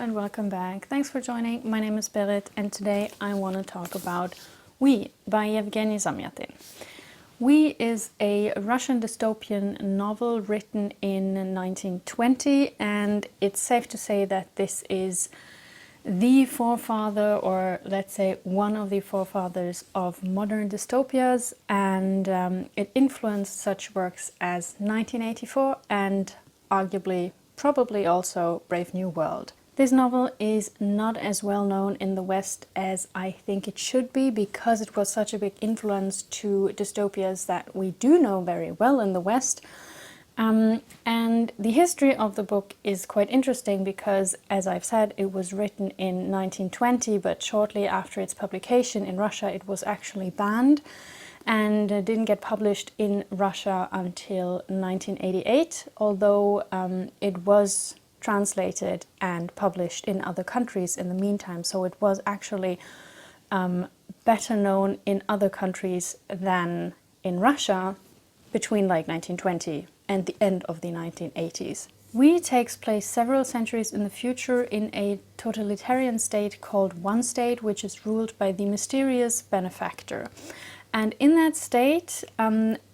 and welcome back. Thanks for joining. My name is Berit and today I want to talk about We by Yegveny Zamjatin. We is a Russian dystopian novel written in 1920, and it's safe to say that this is the forefather, or let's say one of the forefathers of modern dystopias, and it influenced such works as 1984 and arguably probably also Brave New World. This novel is not as well known in the West as I think it should be, because it was such a big influence to dystopias that we do know very well in the West. And the history of the book is quite interesting because, as I've said, it was written in 1920, but shortly after its publication in Russia it was actually banned and didn't get published in Russia until 1988, although it was translated and published in other countries in the meantime, so it was actually better known in other countries than in Russia between like 1920 and the end of the 1980s. We takes place several centuries in the future in a totalitarian state called One State, which is ruled by the mysterious benefactor. And in that state,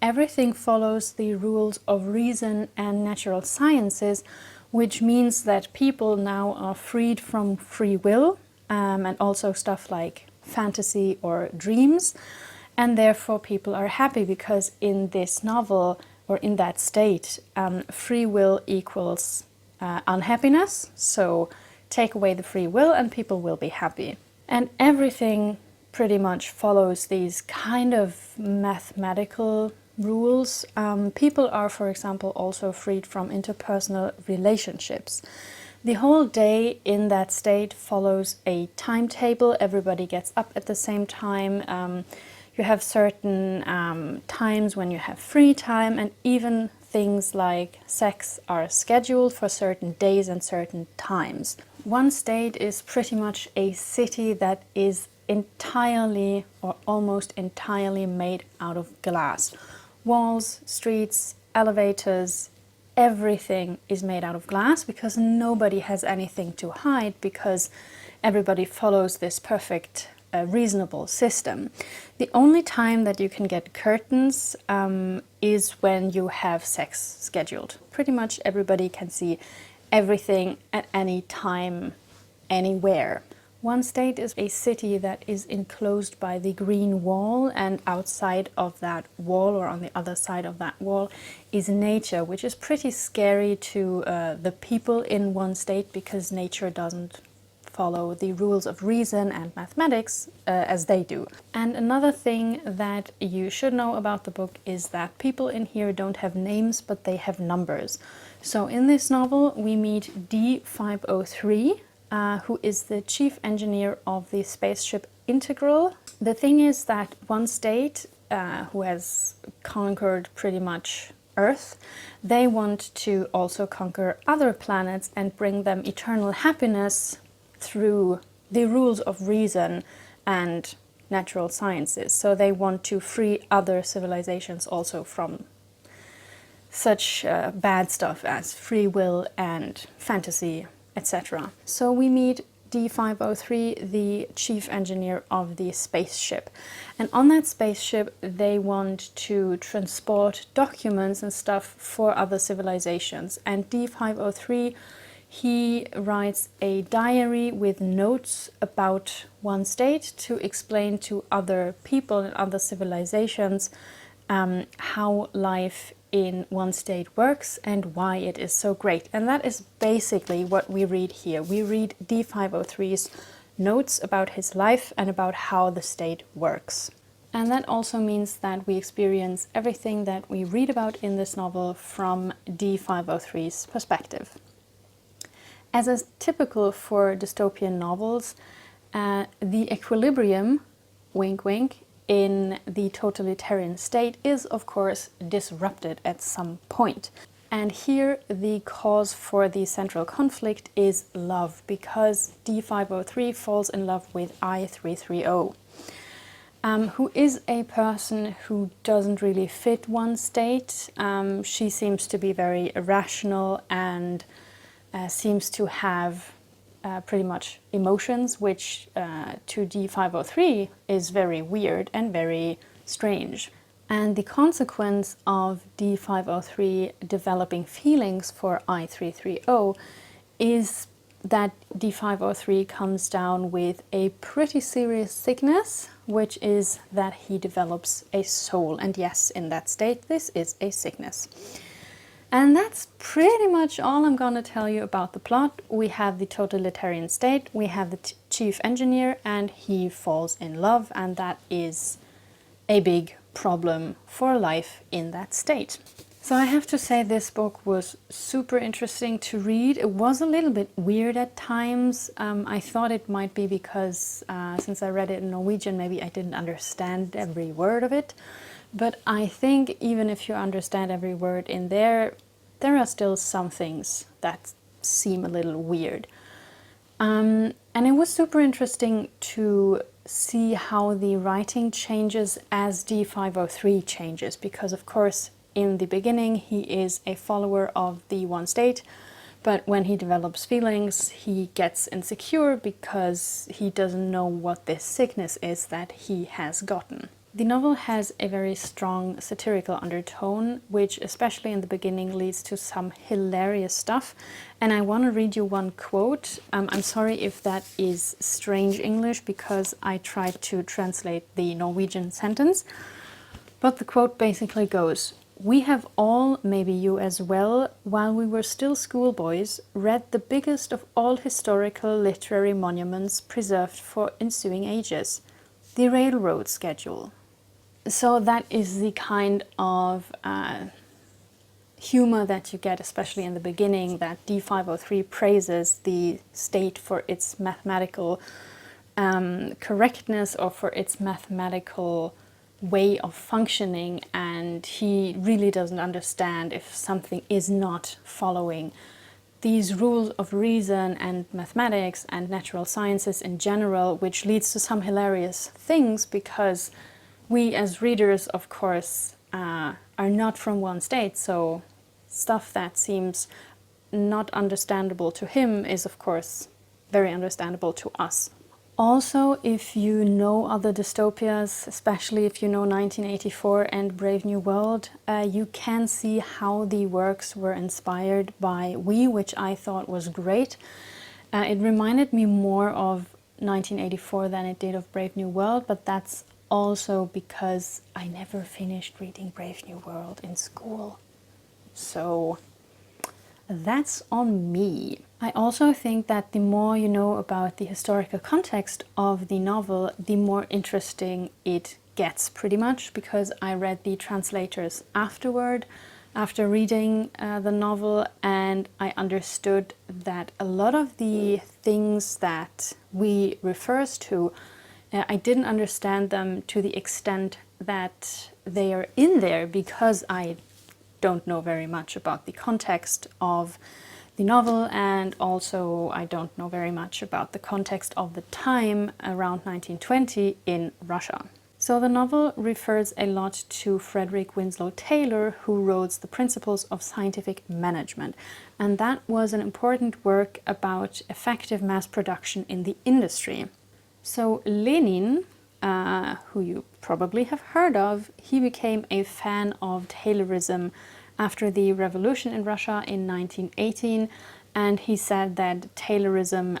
everything follows the rules of reason and natural sciences, which means that people now are freed from free will, and also stuff like fantasy or dreams. And therefore people are happy because in this novel, or in that state, free will equals unhappiness. So take away the free will and people will be happy. And everything pretty much follows these kind of mathematical rules. People are, for example, also freed from interpersonal relationships. The whole day in that state follows a timetable. Everybody gets up at the same time. You have certain times when you have free time, and even things like sex are scheduled for certain days and certain times. One State is pretty much a city that is entirely or almost entirely made out of glass. Walls, streets, elevators, everything is made out of glass because nobody has anything to hide, because everybody follows this perfect reasonable system. The only time that you can get curtains is when you have sex scheduled. Pretty much everybody can see everything at any time, anywhere. One State is a city that is enclosed by the green wall, and outside of that wall, or on the other side of that wall, is nature, which is pretty scary to the people in One State, because nature doesn't follow the rules of reason and mathematics as they do. And another thing that you should know about the book is that people in here don't have names, but they have numbers. So in this novel we meet D503, who is the chief engineer of the spaceship Integral. The thing is that One State, who has conquered pretty much Earth, they want to also conquer other planets and bring them eternal happiness through the rules of reason and natural sciences. So they want to free other civilizations also from such bad stuff as free will and fantasy, etc. So we meet D503, the chief engineer of the spaceship. And on that spaceship they want to transport documents and stuff for other civilizations. And D503, he writes a diary with notes about One State to explain to other people and other civilizations how life in One State works and why it is so great. And that is basically what we read here. We read D503's notes about his life and about how the state works. And that also means that we experience everything that we read about in this novel from D503's perspective. As is typical for dystopian novels, the equilibrium, wink wink, in the totalitarian state is of course disrupted at some point. And here the cause for the central conflict is love, because D503 falls in love with I330, who is a person who doesn't really fit One State. She seems to be very irrational and seems to have pretty much emotions, which to D503 is very weird and very strange. And the consequence of D503 developing feelings for I330 is that D503 comes down with a pretty serious sickness, which is that he develops a soul. And yes, in that state, this is a sickness. And that's pretty much all I'm going to tell you about the plot. We have the totalitarian state, we have the chief engineer, and he falls in love, and that is a big problem for life in that state. So I have to say this book was super interesting to read. It was a little bit weird at times. I thought it might be because since I read it in Norwegian, maybe I didn't understand every word of it. But I think even if you understand every word in there, there are still some things that seem a little weird. And it was super interesting to see how the writing changes as D503 changes, because of course in the beginning he is a follower of the one state, but when he develops feelings he gets insecure because he doesn't know what this sickness is that he has gotten. The novel has a very strong satirical undertone, which especially in the beginning leads to some hilarious stuff. And I want to read you one quote. I'm sorry if that is strange English because I tried to translate the Norwegian sentence. But the quote basically goes, "We have all, maybe you as well, while we were still schoolboys, read the biggest of all historical literary monuments preserved for ensuing ages, the railroad schedule." So that is the kind of humor that you get, especially in the beginning, that D503 praises the state for its mathematical correctness or for its mathematical way of functioning, and he really doesn't understand if something is not following these rules of reason and mathematics and natural sciences in general, which leads to some hilarious things because we as readers, of course, are not from one state, so stuff that seems not understandable to him is, of course, very understandable to us. Also, if you know other dystopias, especially if you know 1984 and Brave New World, you can see how the works were inspired by We, which I thought was great. It reminded me more of 1984 than it did of Brave New World, but that's also because I never finished reading Brave New World in school. So that's on me. I also think that the more you know about the historical context of the novel, the more interesting it gets, pretty much, because I read the translators afterward, after reading the novel, and I understood that a lot of the things that We refers to, I didn't understand them to the extent that they are in there because I don't know very much about the context of the novel, and also I don't know very much about the context of the time around 1920 in Russia. So the novel refers a lot to Frederick Winslow Taylor, who wrote The Principles of Scientific Management, and that was an important work about effective mass production in the industry. So Lenin, who you probably have heard of, he became a fan of Taylorism after the revolution in Russia in 1918, and he said that Taylorism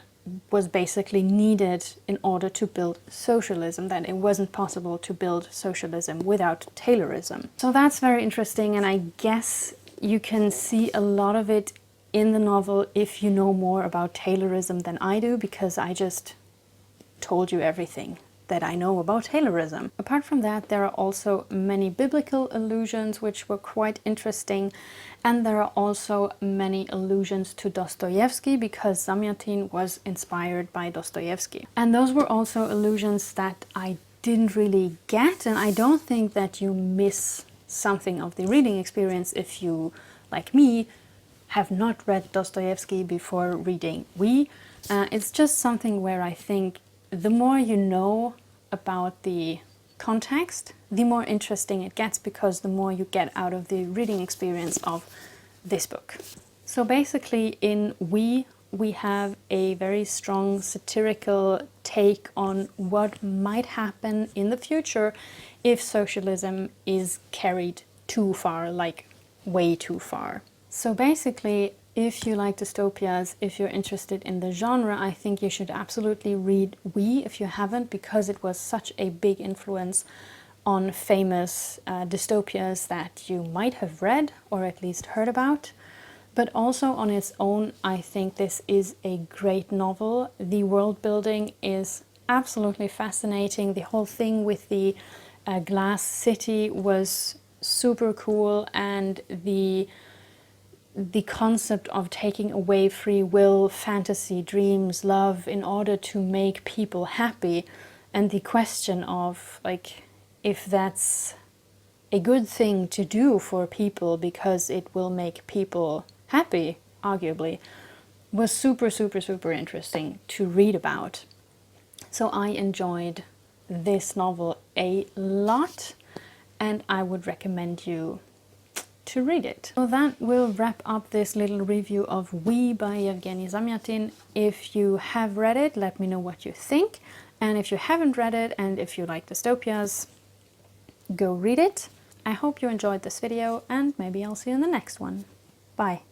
was basically needed in order to build socialism, that it wasn't possible to build socialism without Taylorism. So that's very interesting, and I guess you can see a lot of it in the novel if you know more about Taylorism than I do, because I just told you everything that I know about Taylorism. Apart from that, there are also many biblical allusions which were quite interesting, and there are also many allusions to Dostoevsky because Zamjatin was inspired by Dostoevsky. And those were also allusions that I didn't really get, and I don't think that you miss something of the reading experience if you, like me, have not read Dostoevsky before reading We. It's just something where I think the more you know about the context, the more interesting it gets, because the more you get out of the reading experience of this book. So basically in We, we have a very strong satirical take on what might happen in the future if socialism is carried too far, like way too far. So basically, if you like dystopias, if you're interested in the genre, I think you should absolutely read We if you haven't, because it was such a big influence on famous dystopias that you might have read or at least heard about. But also on its own, I think this is a great novel. The world building is absolutely fascinating. The whole thing with the glass city was super cool, and the concept of taking away free will, fantasy, dreams, love in order to make people happy, and the question of like if that's a good thing to do for people because it will make people happy, arguably, was super, super, super interesting to read about. So I enjoyed this novel a lot, and I would recommend you to read it. So that will wrap up this little review of We by Yegveny Zamjatin. If you have read it, let me know what you think. And if you haven't read it, and if you like dystopias, go read it. I hope you enjoyed this video, and maybe I'll see you in the next one. Bye.